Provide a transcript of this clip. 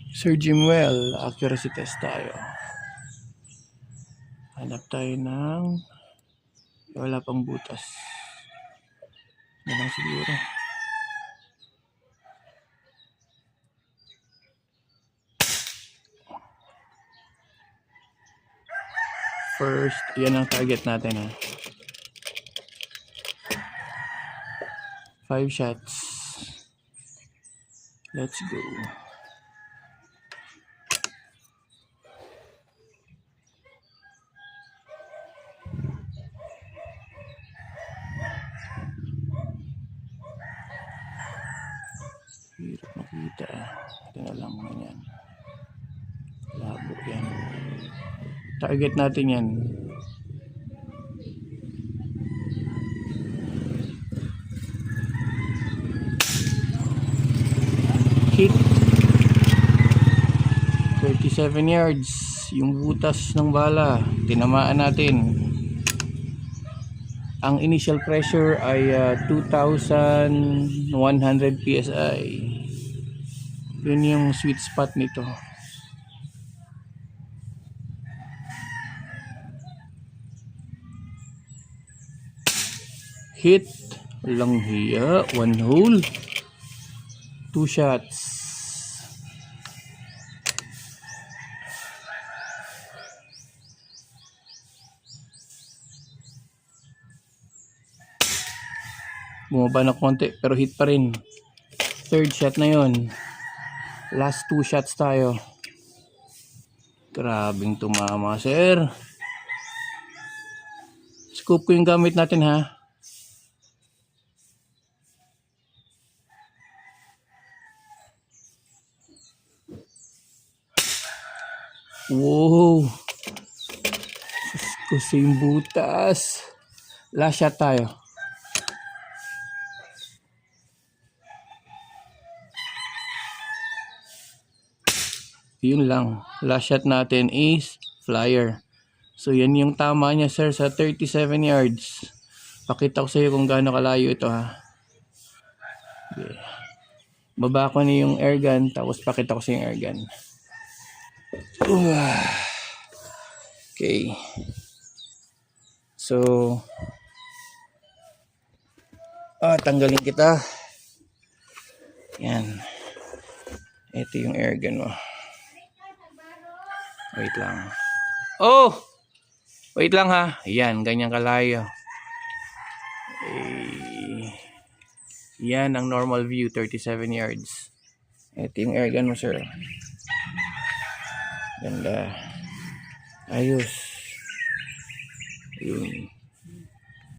Sir Jimwell, accuracy test tayo. Hanap tayo ng wala pang butas. Yan lang siguro. First, yan ang target natin, ha. 5 shots. Let's go. Hirap makita. Ito na lang yan. Labo yan. Target natin yan. Hit. 37 yards. Yung butas ng bala. Tinamaan natin. Ang initial pressure ay 2,100 PSI. Yun yung sweet spot nito. Hit. Walang hiya. 1 hole. 2 shots. Bumaba na konti pero hit pa rin. Third shot na yon. Last 2 shots tayo. Grabing tumama, sir. Scope ko yung gamit natin, ha. Wow. Kusing butas. Last shot tayo. Yun lang. Last shot natin is flyer. So yan yung tama niya, sir, sa 37 yards. Pakita ko sa iyo kung gaano kalayo ito, ha. Okay. Baba ko na yung air gun, tapos pakita ko sa yung air gun. Okay. So tanggalin kita. Yan. Ito yung air gun mo. Wait lang. Oh! Wait lang, ha. Yan, ganyan kalayo. Yan ang normal view, 37 yards. Ito yung air gun mo, sir. Ganda. Ayos. Yun.